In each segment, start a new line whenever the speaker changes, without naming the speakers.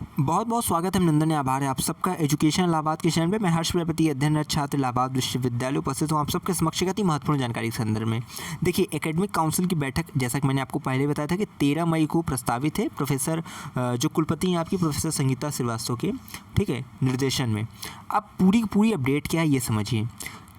बहुत बहुत स्वागत है, नंदन आभार है आप सबका एजुकेशन इलाहाबाद के चैनल पे। मैं हर्ष प्रजापति, अध्ययनरत छात्र इलाहाबाद विश्वविद्यालय, उपस्थित हूँ आप सबके समक्ष अति महत्वपूर्ण जानकारी के संदर्भ में। देखिए, एकेडमिक काउंसिल की बैठक, जैसा कि मैंने आपको पहले बताया था कि 13 मई को प्रस्तावित है, प्रोफेसर जो कुलपति हैं आपकी प्रोफेसर संगीता श्रीवास्तव के, ठीक है, निर्देशन में। अब पूरी पूरी अपडेट क्या है ये समझिए,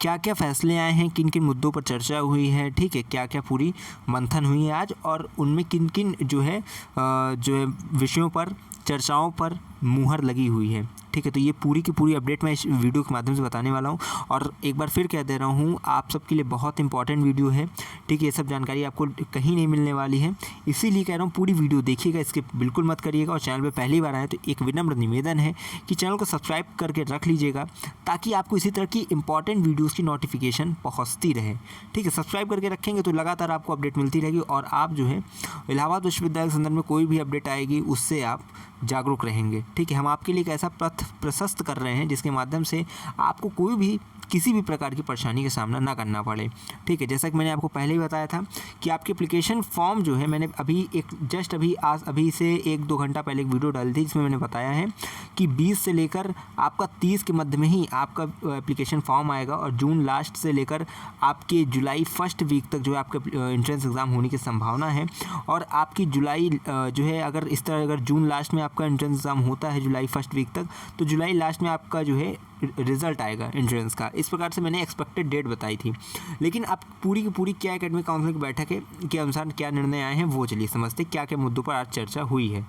क्या क्या फैसले आए हैं, किन किन मुद्दों पर चर्चा हुई है, ठीक है, क्या क्या पूरी मंथन हुई है आज, और उनमें किन किन जो है विषयों पर, चर्चाओं पर मुहर लगी हुई है, ठीक है। तो ये पूरी की पूरी अपडेट मैं इस वीडियो के माध्यम से बताने वाला हूँ, और एक बार फिर कह दे रहा हूँ, आप सबके लिए बहुत इंपॉर्टेंट वीडियो है, ठीक है। ये सब जानकारी आपको कहीं नहीं मिलने वाली है, इसीलिए कह रहा हूँ पूरी वीडियो देखिएगा, इसके बिल्कुल मत करिएगा। और चैनल पर पहली बार आए तो एक विनम्र निवेदन है कि चैनल को सब्सक्राइब करके रख लीजिएगा, ताकि आपको इसी तरह की इंपॉर्टेंट वीडियोज़ की नोटिफिकेशन पहुँचती रहे, ठीक है। सब्सक्राइब करके रखेंगे तो लगातार आपको अपडेट मिलती रहेगी, और आप जो है इलाहाबाद विश्वविद्यालय के संदर्भ में कोई भी अपडेट आएगी उससे आप जागरूक रहेंगे, ठीक है। हम आपके लिए एक ऐसा पथ प्रशस्त कर रहे हैं जिसके माध्यम से आपको कोई भी किसी भी प्रकार की परेशानी का सामना ना करना पड़े, ठीक है। जैसा कि मैंने आपको पहले ही बताया था कि आपके एप्लीकेशन फॉर्म जो है, मैंने अभी से 1-2 घंटा पहले एक वीडियो डाली थी जिसमें मैंने बताया है कि 20 से लेकर आपका 30 के मध्य में ही आपका एप्लीकेशन फॉर्म आएगा, और जून लास्ट से लेकर आपके जुलाई फर्स्ट वीक तक जो है आपका एंट्रेंस एग्ज़ाम होने की संभावना है। और आपकी जुलाई जो है, अगर जून लास्ट में आपका एंट्रेंस एग्ज़ाम होता है जुलाई फर्स्ट वीक तक, तो जुलाई लास्ट में आपका जो है रिज़ल्ट आएगा एंट्रेंस का। इस प्रकार से मैंने एक्सपेक्टेड डेट बताई थी। लेकिन अब पूरी की पूरी क्या एकेडमिक काउंसिल की बैठक है के अनुसार क्या निर्णय आए हैं वो चलिए समझते, क्या क्या मुद्दों पर आज चर्चा हुई है।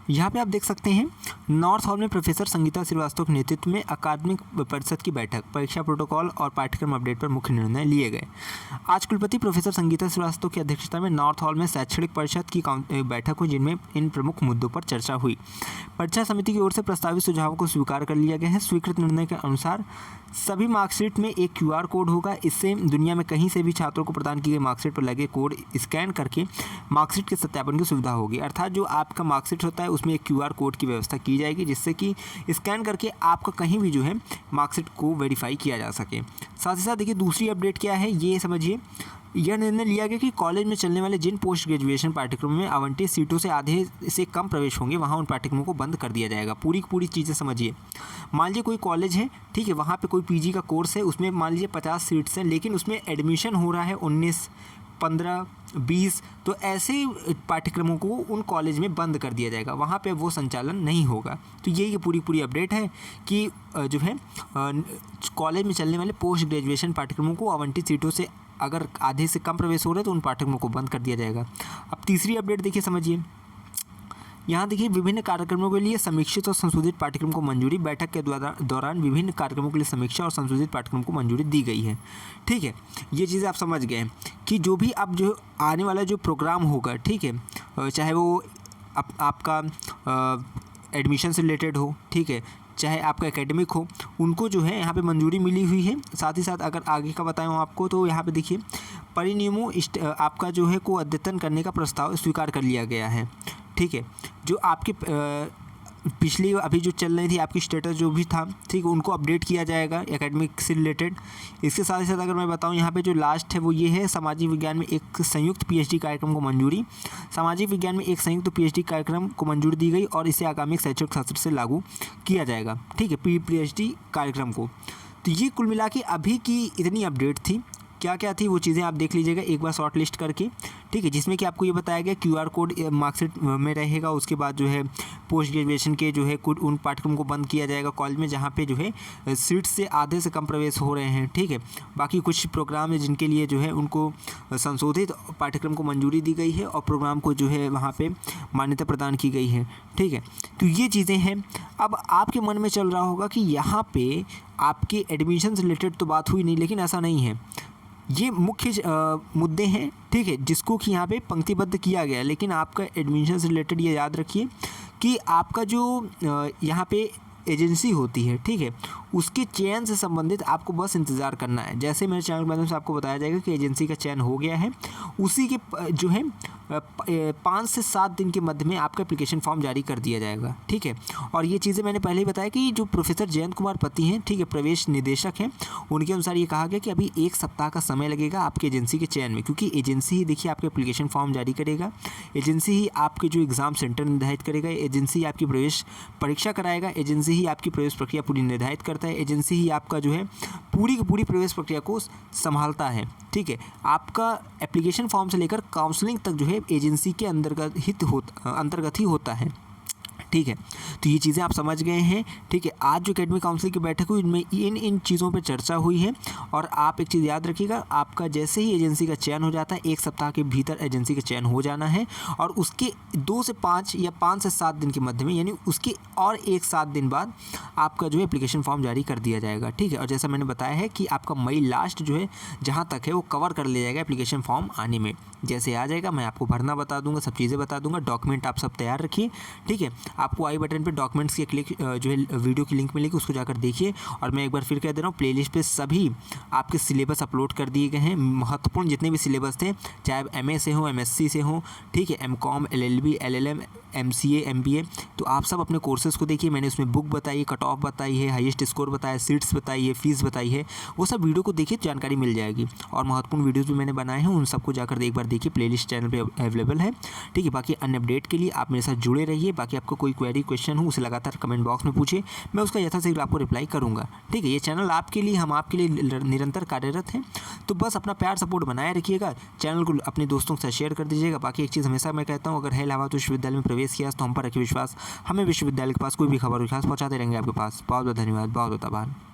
यहाँ पे आप देख सकते हैं, नॉर्थ हॉल में प्रोफेसर संगीता श्रीवास्तव के नेतृत्व में अकादमिक परिषद की बैठक, परीक्षा प्रोटोकॉल और पाठ्यक्रम अपडेट पर मुख्य निर्णय लिए गए। आज कुलपति प्रोफेसर संगीता श्रीवास्तव की अध्यक्षता में नॉर्थ हॉल में शैक्षणिक परिषद की बैठक हुई, जिनमें इन प्रमुख मुद्दों पर चर्चा हुई। परीक्षा समिति की ओर से प्रस्तावित सुझावों को स्वीकार कर लिया गया है। स्वीकृत निर्णय के अनुसार सभी मार्कशीट में एक QR कोड होगा। इससे दुनिया में कहीं से भी छात्रों को प्रदान की गई मार्कशीट पर लगे कोड स्कैन करके मार्कशीट के सत्यापन की सुविधा होगी। अर्थात जो आपका मार्कशीट होता है उसमें एक QR कोड की व्यवस्था की जाएगी, जिससे कि स्कैन करके आपका कहीं भी जो है मार्कशीट को वेरीफाई किया जा सके। साथ ही साथ देखिए, दूसरी अपडेट क्या है ये समझिए। यह निर्णय लिया गया कि कॉलेज में चलने वाले जिन पोस्ट ग्रेजुएशन पाठ्यक्रमों में आवंटित सीटों से आधे से कम प्रवेश होंगे, वहाँ उन पाठ्यक्रमों को बंद कर दिया जाएगा। पूरी की पूरी चीज़ें समझिए। मान लीजिए कोई कॉलेज है, ठीक है, वहाँ पे कोई PG का कोर्स है, उसमें मान लीजिए 50 सीट्स हैं, लेकिन उसमें एडमिशन हो रहा है 19, 15, 20, तो ऐसे पाठ्यक्रमों को उन कॉलेज में बंद कर दिया जाएगा, वहाँ पे वो संचालन नहीं होगा। तो यही पूरी पूरी अपडेट है कि जो है कॉलेज में चलने वाले पोस्ट ग्रेजुएशन पाठ्यक्रमों को आवंटित सीटों से अगर आधे से कम प्रवेश हो रहे तो उन पाठ्यक्रमों को बंद कर दिया जाएगा। अब तीसरी अपडेट देखिए, समझिए। यहाँ देखिए, विभिन्न कार्यक्रमों के लिए समीक्षित और संशोधित पाठ्यक्रम को मंजूरी। बैठक के दौरान विभिन्न कार्यक्रमों के लिए समीक्षा और संशोधित पाठ्यक्रम को मंजूरी दी गई है, ठीक है। ये चीज़ें आप समझ गए हैं कि जो भी अब जो आने वाला जो प्रोग्राम होगा, ठीक है, चाहे वो आपका एडमिशन से रिलेटेड हो, ठीक है, चाहे आपका एकेडमिक हो, उनको जो है यहाँ पे मंजूरी मिली हुई है। साथ ही साथ अगर आगे का बताऊँ आपको, तो यहाँ पे देखिए, परिनियमों आपका जो है को अद्यतन करने का प्रस्ताव स्वीकार कर लिया गया है, ठीक है। जो आपके पिछली अभी जो चल रही थी आपकी स्टेटस जो भी था, ठीक है, उनको अपडेट किया जाएगा एकेडमिक से रिलेटेड। इसके साथ ही साथ अगर मैं बताऊं, यहाँ पे जो लास्ट है वो ये है, सामाजिक विज्ञान में एक संयुक्त PhD कार्यक्रम को मंजूरी। सामाजिक विज्ञान में एक संयुक्त PhD कार्यक्रम को मंजूरी दी गई, और इसे आगामी शैक्षणिक सत्र से लागू किया जाएगा, ठीक है, PhD कार्यक्रम को। तो ये कुल मिला के अभी की इतनी अपडेट थी। क्या क्या थी वो चीज़ें आप देख लीजिएगा एक बार शॉर्ट लिस्ट करके, ठीक है, जिसमें कि आपको ये बताया गया QR कोड मार्कशीट में रहेगा। उसके बाद जो है पोस्ट ग्रेजुएशन के जो है कुछ उन पाठ्यक्रम को बंद किया जाएगा कॉलेज में जहाँ पे जो है सीट से आधे से कम प्रवेश हो रहे हैं, ठीक है। बाकी कुछ प्रोग्राम है जिनके लिए जो है उनको संशोधित पाठ्यक्रम को मंजूरी दी गई है, और प्रोग्राम को जो है वहाँ पर मान्यता प्रदान की गई है, ठीक है। तो ये चीज़ें हैं। अब आपके मन में चल रहा होगा कि यहाँ पर आपके एडमिशन से रिलेटेड तो बात हुई नहीं, लेकिन ऐसा नहीं है। ये मुख्य मुद्दे हैं, ठीक है, जिसको कि यहाँ पे पंक्तिबद्ध किया गया है। लेकिन आपका एडमिशन से रिलेटेड ये याद रखिए कि आपका जो यहाँ पे एजेंसी होती है, ठीक है, उसके चयन से संबंधित आपको बस इंतज़ार करना है। जैसे मेरे चैनल के माध्यम से आपको बताया जाएगा कि एजेंसी का चयन हो गया है, उसी के जो है 5 से 7 दिन के मध्य में आपका एप्लीकेशन फॉर्म जारी कर दिया जाएगा। ठीक है, और ये चीज़ें मैंने पहले ही बताया कि जो प्रोफेसर जयंत कुमार पति हैं, ठीक है, प्रवेश निदेशक हैं, उनके अनुसार ये कहा गया कि अभी 1 सप्ताह का समय लगेगा आपकी एजेंसी के चयन में, क्योंकि एजेंसी ही देखिए आपके एप्लीकेशन फॉर्म जारी करेगा, एजेंसी ही आपके जो एग्ज़ाम सेंटर निर्धारित करेगा, एजेंसी आपकी प्रवेश परीक्षा कराएगा, एजेंसी ही आपकी प्रवेश प्रक्रिया पूरी निर्धारित करता है, एजेंसी ही आपका जो है पूरी की पूरी प्रवेश प्रक्रिया को संभालता है। ठीक है, आपका एप्लीकेशन फॉर्म से लेकर काउंसलिंग तक जो है एजेंसी के अंतर्गत ही होता है। ठीक है, तो ये चीज़ें आप समझ गए हैं। ठीक है, आज जो एकेडमिक काउंसिल की बैठक हुई इनमें इन चीज़ों पे चर्चा हुई है। और आप एक चीज़ याद रखिएगा, आपका जैसे ही एजेंसी का चयन हो जाता है 1 सप्ताह के भीतर एजेंसी का चयन हो जाना है, और उसके 2 से 5 या 5 से 7 दिन के मध्य में, यानी उसके और एक 7 दिन बाद आपका जो है एप्लीकेशन फॉर्म जारी कर दिया जाएगा। ठीक है, और जैसा मैंने बताया है कि आपका मई लास्ट जो है जहाँ तक है वो कवर कर लिया जाएगा एप्लीकेशन फॉर्म आने में। जैसे आ जाएगा मैं आपको भरना बता दूंगा, सब चीज़ें बता दूंगा, डॉक्यूमेंट आप सब तैयार रखिए। ठीक है, आपको आई बटन पे डॉक्यूमेंट्स की क्लिक जो है वीडियो की लिंक मिलेगी, उसको जाकर देखिए। और मैं एक बार फिर कह दे रहा हूँ, प्लेलिस्ट पे सभी आपके सिलेबस अपलोड कर दिए गए हैं, महत्वपूर्ण जितने भी सिलेबस थे, चाहे MA से हो, MSc से हो, ठीक है, MCOM, LLB, LLM, MCA, MBA, तो आप सब अपने कोर्सेज़ को देखिए। मैंने उसमें बुक बताई, कट ऑफ बताई है, हाईएस्ट स्कोर बताया, सीट्स बताई है, फीस बताई है, वो सब वीडियो को देखिए, जानकारी मिल जाएगी। और महत्वपूर्ण वीडियोज़ भी मैंने बनाए हैं, उन सबको जाकर एक बार देखिए, प्लेलिस्ट चैनल पे अवेलेबल है। ठीक है, बाकी अन्य अपडेट के लिए आप मेरे साथ जुड़े रहिए। बाकी आपको कोई क्वेरी क्वेश्चन हो उसे लगातार कमेंट बॉक्स में पूछिए, मैं उसका यथाशीघ्र आपको रिप्लाई करूँगा। ठीक है, ये चैनल आपके लिए, हम आपके लिए निरंतर कार्यरत हैं, तो बस अपना प्यार सपोर्ट बनाए रखिएगा, चैनल को अपने दोस्तों के साथ शेयर कर दीजिएगा। बाकी एक चीज़ हमेशा मैं कहता हूँ, अगर है इलाहाबाद विश्वविद्यालय में प्रवेश किया तो हम पर रखिए विश्वास, हमें विश्वविद्यालय के पास कोई भी खबर विकास पहुँचाते रहेंगे आपके पास। बहुत बहुत धन्यवाद, बहुत बहुत आभार।